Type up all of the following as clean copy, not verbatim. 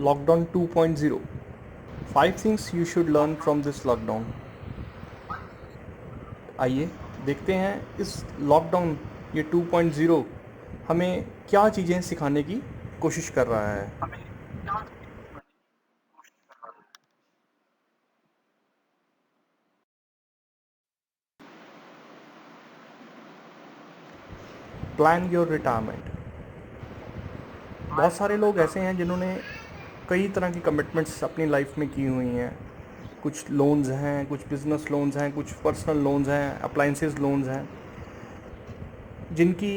Lockdown 2.0 5 things you should learn from this lockdown. आइए देखते हैं इस लॉकडाउन ये 2.0 हमें क्या चीज़ें सिखाने की कोशिश कर रहा है। Plan your retirement. बहुत सारे लोग ऐसे हैं जिन्होंने कई तरह की कमिटमेंट्स अपनी लाइफ में की हुई हैं। कुछ लोन्स हैं, कुछ बिजनेस लोन्स हैं, कुछ पर्सनल लोन्स हैं, अप्लाइंसेस लोन्स हैं, जिनकी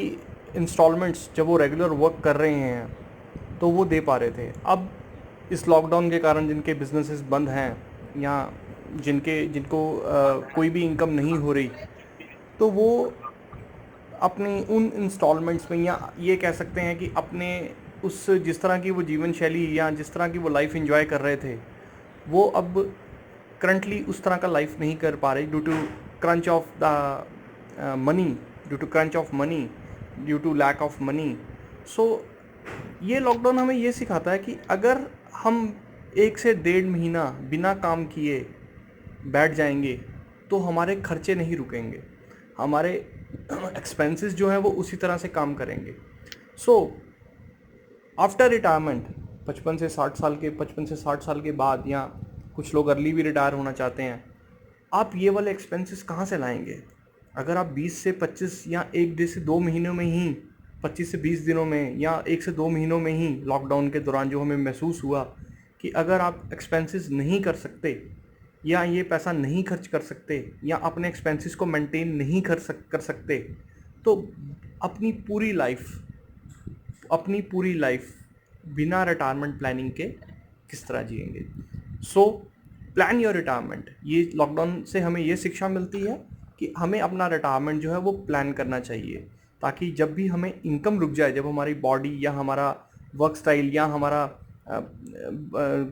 इंस्टॉलमेंट्स जब वो रेगुलर वर्क कर रहे हैं तो वो दे पा रहे थे। अब इस लॉकडाउन के कारण जिनके बिजनेसेस बंद हैं या जिनको कोई भी इनकम नहीं हो रही, तो वो अपनी उन इंस्टॉलमेंट्स में, या ये कह सकते हैं कि अपने उस जिस तरह की वो जीवन शैली या जिस तरह की वो लाइफ एंजॉय कर रहे थे, वो अब करंटली उस तरह का लाइफ नहीं कर पा रहे due to crunch of the money, due to lack of money. So ये लॉकडाउन हमें ये सिखाता है कि अगर हम 1 से 1.5 महीना बिना काम किए बैठ जाएंगे तो हमारे खर्चे नहीं रुकेंगे, हमारे एक्सपेंसेस जो हैं वो उसी तरह से काम करेंगे। सो आफ्टर रिटायरमेंट 55 से 60 साल के बाद, या कुछ लोग अर्ली भी रिटायर होना चाहते हैं, आप ये वाले एक्सपेंसेस कहाँ से लाएंगे? अगर आप 20 से 25 या 1 से 2 महीनों में ही, 25 से 20 दिनों में या 1 से 2 महीनों में ही लॉकडाउन के दौरान जो हमें महसूस हुआ कि अगर आप एक्सपेंसेस नहीं कर सकते या ये पैसा नहीं खर्च कर सकते या अपने एक्सपेंसेस को मेंटेन नहीं कर सकते, तो अपनी पूरी लाइफ बिना रिटायरमेंट प्लानिंग के किस तरह जिएंगे? So plan your retirement. ये लॉकडाउन से हमें ये शिक्षा मिलती है कि हमें अपना रिटायरमेंट जो है वो प्लान करना चाहिए, ताकि जब भी हमें इनकम रुक जाए, जब हमारी बॉडी या हमारा वर्क स्टाइल या हमारा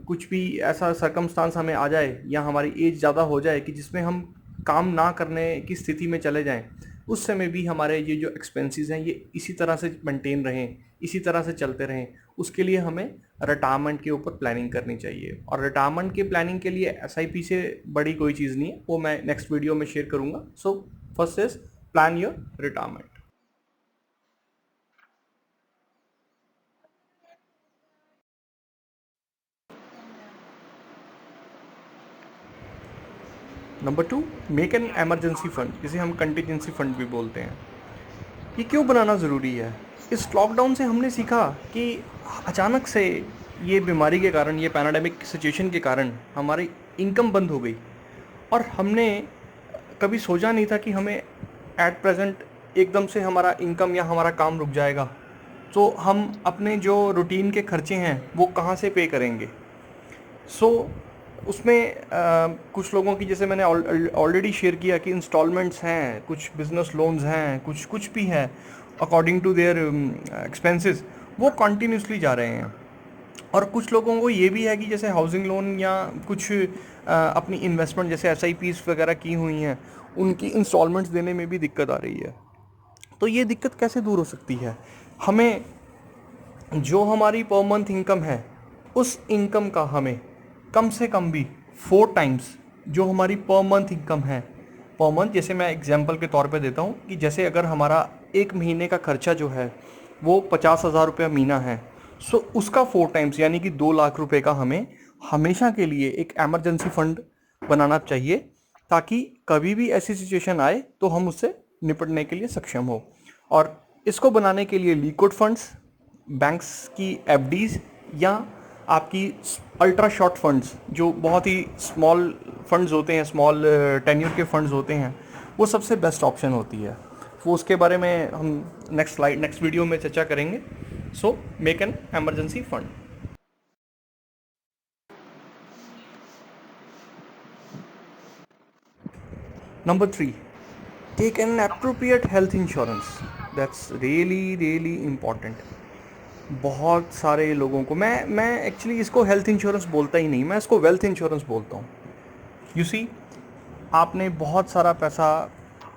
कुछ भी ऐसा सरकमस्टांस हमें आ जाए या हमारी एज ज़्यादा हो जाए कि जिसमें हम काम ना करने की स्थिति में चले जाएं, उस समय भी हमारे ये जो एक्सपेंसेस हैं ये इसी तरह से मेंटेन रहें, इसी तरह से चलते रहें। उसके लिए हमें रिटायरमेंट के ऊपर प्लानिंग करनी चाहिए। और रिटायरमेंट के प्लानिंग के लिए एसआईपी से बड़ी कोई चीज़ नहीं है, वो मैं नेक्स्ट वीडियो में शेयर करूँगा। So first is plan your retirement. Number 2, make an emergency fund, जिसे हम कंटीजेंसी फंड भी बोलते हैं। ये क्यों बनाना ज़रूरी है? इस लॉकडाउन से हमने सीखा कि अचानक से ये बीमारी के कारण, ये पैराडेमिक सिचुएशन के कारण हमारी इनकम बंद हो गई, और हमने कभी सोचा नहीं था कि हमें एट प्रेजेंट एकदम से हमारा इनकम या हमारा काम रुक जाएगा। तो हम अपने जो रूटीन के खर्चे हैं वो कहाँ से पे करेंगे? सो उसमें कुछ लोगों की, जैसे मैंने ऑलरेडी शेयर किया कि इंस्टॉलमेंट्स हैं, कुछ बिजनेस लोन्स हैं, कुछ भी है अकॉर्डिंग टू देयर एक्सपेंसेस, वो कॉन्टीन्यूसली जा रहे हैं। और कुछ लोगों को ये भी है कि जैसे हाउसिंग लोन या कुछ अपनी इन्वेस्टमेंट जैसे एसआईपीज़ वगैरह की हुई हैं, उनकी इंस्टॉलमेंट्स देने में भी दिक्कत आ रही है। तो ये दिक्कत कैसे दूर हो सकती है? हमें जो हमारी पर मंथ इनकम है, उस इनकम का हमें कम से कम भी 4 टाइम्स जो हमारी पर मंथ इनकम है, पर मंथ, जैसे मैं एग्जांपल के तौर पे देता हूँ कि जैसे अगर हमारा 1 महीने का खर्चा जो है वो 50,000 रुपये महीना है, सो उसका 4 टाइम्स यानी कि 2 लाख रुपए का हमें हमेशा के लिए एक एमरजेंसी फंड बनाना चाहिए, ताकि कभी भी ऐसी सिचुएशन आए तो हम उससे निपटने के लिए सक्षम हो। और इसको बनाने के लिए लिक्विड फंड्स, बैंक्स की एफडीज, या आपकी अल्ट्रा शॉर्ट फंड्स जो बहुत ही स्मॉल फंड्स होते हैं, स्मॉल टेन्यूर के फंड्स होते हैं, वो सबसे बेस्ट ऑप्शन होती है। वो उसके बारे में हम नेक्स्ट वीडियो में चर्चा करेंगे। So make an emergency fund. Number 3, take an appropriate health insurance. That's really important. बहुत सारे लोगों को, मैं एक्चुअली इसको हेल्थ इंश्योरेंस बोलता ही नहीं, मैं इसको वेल्थ इंश्योरेंस बोलता हूँ। यू सी, आपने बहुत सारा पैसा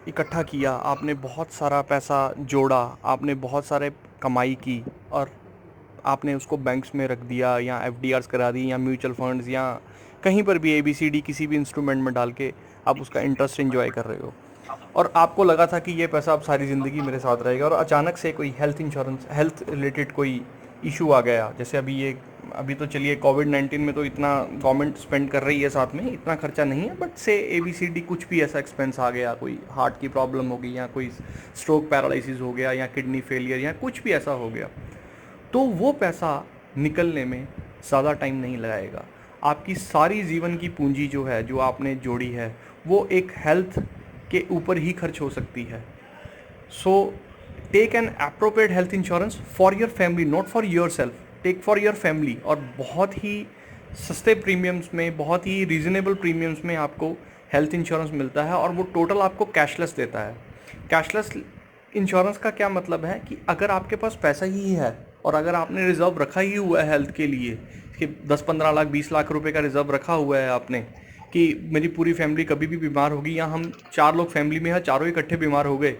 इकट्ठा किया, आपने बहुत सारा पैसा जोड़ा, आपने बहुत सारे कमाई की, और आपने उसको बैंक्स में रख दिया या एफडीआर्स करा दी या म्यूचुअल फंड्स या कहीं पर भी एबीसीडी किसी भी इंस्ट्रूमेंट में डाल के आप उसका इंटरेस्ट एंजॉय कर रहे हो, और आपको लगा था कि ये पैसा अब सारी ज़िंदगी मेरे साथ रहेगा, और अचानक से कोई हेल्थ इंश्योरेंस, हेल्थ रिलेटेड कोई इशू आ गया, जैसे अभी तो चलिए कोविड-19 में तो इतना गवर्नमेंट स्पेंड कर रही है, साथ में इतना खर्चा नहीं है, बट से एबीसीडी कुछ भी ऐसा एक्सपेंस आ गया, कोई हार्ट की प्रॉब्लम हो गई या कोई स्ट्रोक पैरालिसिस हो गया या किडनी फेलियर या कुछ भी ऐसा हो गया, तो वो पैसा निकलने में ज़्यादा टाइम नहीं लगाएगा। आपकी सारी जीवन की पूंजी जो है, जो आपने जोड़ी है, वो एक हेल्थ के ऊपर ही खर्च हो सकती है। So take an appropriate health insurance for your family, not for your self, take for your family. और बहुत ही सस्ते प्रीमियम्स में, बहुत ही रीज़नेबल प्रीमियम्स में आपको हेल्थ इंश्योरेंस मिलता है, और वो टोटल आपको कैशलेस देता है। कैशलेस इंश्योरेंस का क्या मतलब है कि अगर आपके पास पैसा ही है और अगर आपने रिज़र्व रखा ही हुआ है हेल्थ के लिए कि 10-15 लाख 20 लाख रुपए का रिज़र्व रखा हुआ है आपने कि मेरी पूरी फैमिली कभी भी बीमार होगी, या हम 4 लोग फैमिली में हैं, चारों इकट्ठे बीमार हो गए,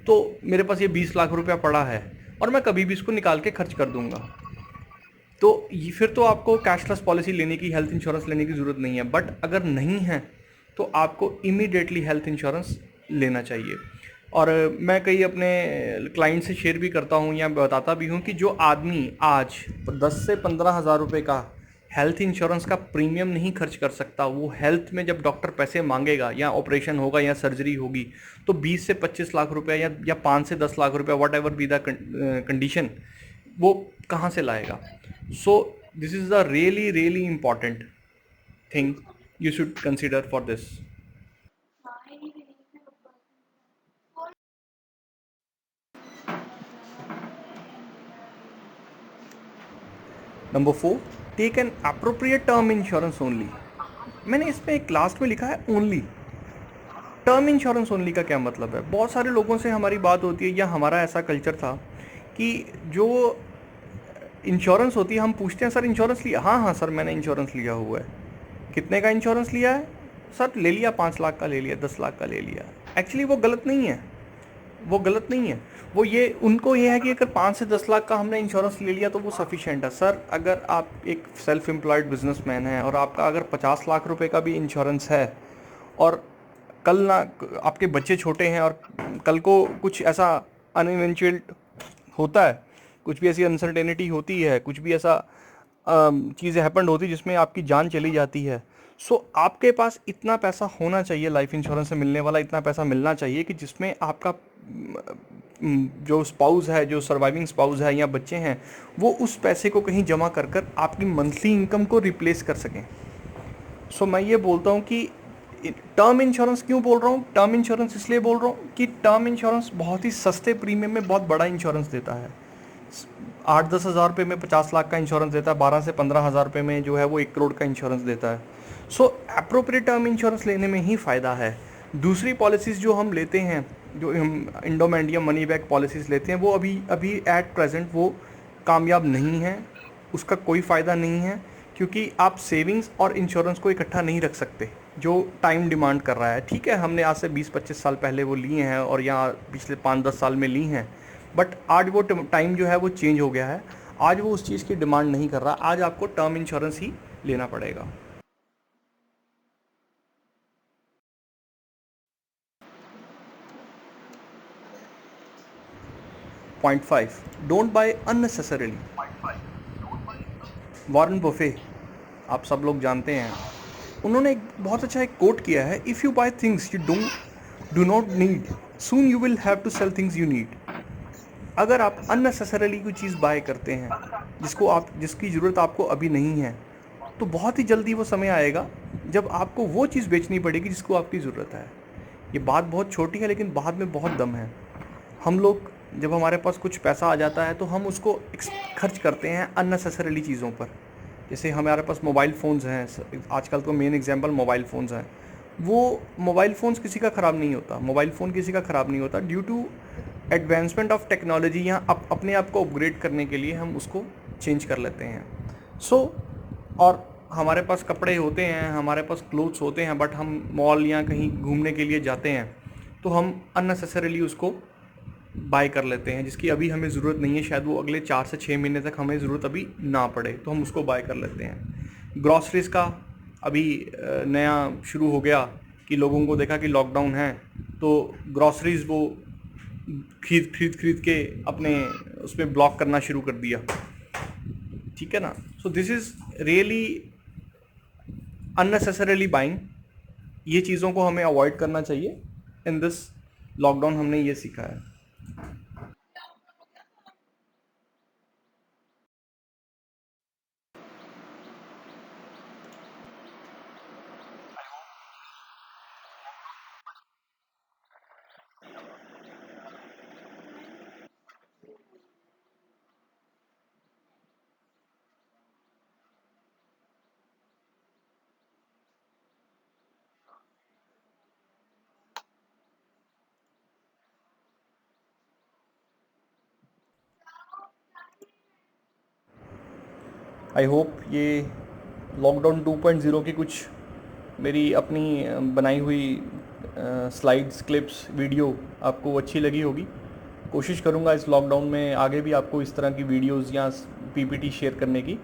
तो मेरे पास ये 20 लाख रुपया पड़ा है और मैं कभी भी इसको निकाल के खर्च कर दूंगा, तो फिर तो आपको कैशलेस पॉलिसी लेने की, हेल्थ इंश्योरेंस लेने की ज़रूरत नहीं है। बट अगर नहीं है तो आपको इमीडिएटली हेल्थ इंश्योरेंस लेना चाहिए। और मैं कई अपने क्लाइंट से शेयर भी करता हूँ या बताता भी हूँ कि जो आदमी आज 10 से 15 हज़ार रुपये का हेल्थ इंश्योरेंस का प्रीमियम नहीं खर्च कर सकता, वो हेल्थ में जब डॉक्टर पैसे मांगेगा या ऑपरेशन होगा या सर्जरी होगी तो 20 से 25 लाख रुपए या 5 से 10 लाख रुपए, what ever be the condition, वो कहाँ से लाएगा। So this is the really really important thing you should consider for this. Number 4, take an appropriate term insurance only. मैंने इसमें एक लास्ट में लिखा है ओनली। टर्म इंश्योरेंस ओनली का क्या मतलब है? बहुत सारे लोगों से हमारी बात होती है या हमारा ऐसा कल्चर था कि जो इंश्योरेंस होती है हम पूछते हैं, सर इंश्योरेंस लिया? हाँ हाँ सर मैंने इंश्योरेंस लिया हुआ है। कितने का इंश्योरेंस लिया है? सर ले लिया 5 लाख का ले लिया, 10 लाख का ले लिया। एक्चुअली वो गलत नहीं है, वो गलत नहीं है। वो ये उनको ये है कि अगर 5 से 10 लाख का हमने इंश्योरेंस ले लिया तो वो सफिशिएंट है। सर अगर आप एक सेल्फ एम्प्लॉयड बिजनेसमैन हैं और आपका अगर 50 लाख रुपए का भी इंश्योरेंस है और कल ना आपके बच्चे छोटे हैं और कल को कुछ ऐसा अनइवेंचुअल होता है, कुछ भी ऐसी अनसर्टेनिटी होती है, कुछ भी ऐसा चीज़ें हैपन होती है जिसमें आपकी जान चली जाती है, सो आपके पास इतना पैसा होना चाहिए, लाइफ इंश्योरेंस से मिलने वाला इतना पैसा मिलना चाहिए कि जिसमें आपका जो स्पाउस है, जो सर्वाइविंग स्पाउस है या बच्चे हैं, वो उस पैसे को कहीं जमा कर कर आपकी मंथली इनकम को रिप्लेस कर सकें। सो मैं ये बोलता हूँ कि टर्म इंश्योरेंस क्यों बोल रहा हूँ, टर्म इंश्योरेंस इसलिए बोल रहा हूँ कि टर्म इंश्योरेंस बहुत ही सस्ते प्रीमियम में बहुत बड़ा इंश्योरेंस देता है। 8-10 हज़ार रुपये में 50 लाख का इंश्योरेंस देता है, 12 से 15 हज़ार रुपये में जो है वो 1 करोड़ का इंश्योरेंस देता है। सो अप्रोप्रिएट टर्म इंश्योरेंस लेने में ही फ़ायदा है। दूसरी पॉलिसीज़ जो हम लेते हैं, जो हम इंडोमेंट या मनी बैक पॉलिसीज़ लेते हैं, वो अभी एट प्रेजेंट वो कामयाब नहीं है, उसका कोई फ़ायदा नहीं है, क्योंकि आप सेविंग्स और इंश्योरेंस को इकट्ठा नहीं रख सकते, जो टाइम डिमांड कर रहा है। ठीक है, हमने आज से 20-25 साल पहले वो लिए हैं और या पिछले 5-10 साल में ली हैं, बट आज वो टाइम जो है वो चेंज हो गया है। आज वो उस चीज़ की डिमांड नहीं कर रहा, आज आपको टर्म इंश्योरेंस ही लेना पड़ेगा। Point 5, don't buy unnecessarily. Warren Buffett, आप सब लोग जानते हैं, उन्होंने एक बहुत अच्छा एक कोट किया है, if you buy things you do not need, soon you will have to sell things you need. अगर आप अननेसेसरीली कोई चीज़ बाय करते हैं जिसकी ज़रूरत आपको अभी नहीं है, तो बहुत ही जल्दी वो समय आएगा जब आपको वो चीज़ बेचनी पड़ेगी जिसको आपकी ज़रूरत है। ये बात बहुत छोटी है लेकिन बाद में बहुत दम है। हम लोग जब हमारे पास कुछ पैसा आ जाता है तो हम उसको खर्च करते हैं अननेसेसरीली चीज़ों पर। जैसे हमारे पास मोबाइल फ़ोन्स हैं, आजकल तो मेन एग्जांपल मोबाइल फ़ोन्स हैं। वो मोबाइल फ़ोन्स किसी का ख़राब नहीं होता, मोबाइल फ़ोन किसी का ख़राब नहीं होता, due to advancement of technology, या अपने आप को अपग्रेड करने के लिए हम उसको चेंज कर लेते हैं। और हमारे पास कपड़े होते हैं, हमारे पास क्लोथ्स होते हैं, बट हम मॉल या कहीं घूमने के लिए जाते हैं तो हम अननेसेसरीली उसको बाय कर लेते हैं, जिसकी अभी हमें ज़रूरत नहीं है, शायद वो अगले 4 से 6 महीने तक हमें ज़रूरत अभी ना पड़े, तो हम उसको बाय कर लेते हैं। ग्रॉसरीज़ का अभी नया शुरू हो गया कि लोगों को देखा कि लॉकडाउन है, तो ग्रॉसरीज़ वो खरीद के अपने उसमें ब्लॉक करना शुरू कर दिया। ठीक है ना। So this is really unnecessarily buying. ये चीज़ों को हमें अवॉइड करना चाहिए। इन दिस लॉकडाउन हमने ये सीखा है। आई होप ये लॉकडाउन 2.0 की कुछ मेरी अपनी बनाई हुई स्लाइड्स, क्लिप्स, वीडियो आपको अच्छी लगी होगी। कोशिश करूँगा इस लॉकडाउन में आगे भी आपको इस तरह की वीडियोस या पीपीटी शेयर करने की।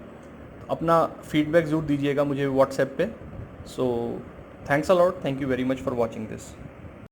अपना फीडबैक ज़रूर दीजिएगा मुझे व्हाट्सएप पे। So thanks a lot, thank you very much for watching this.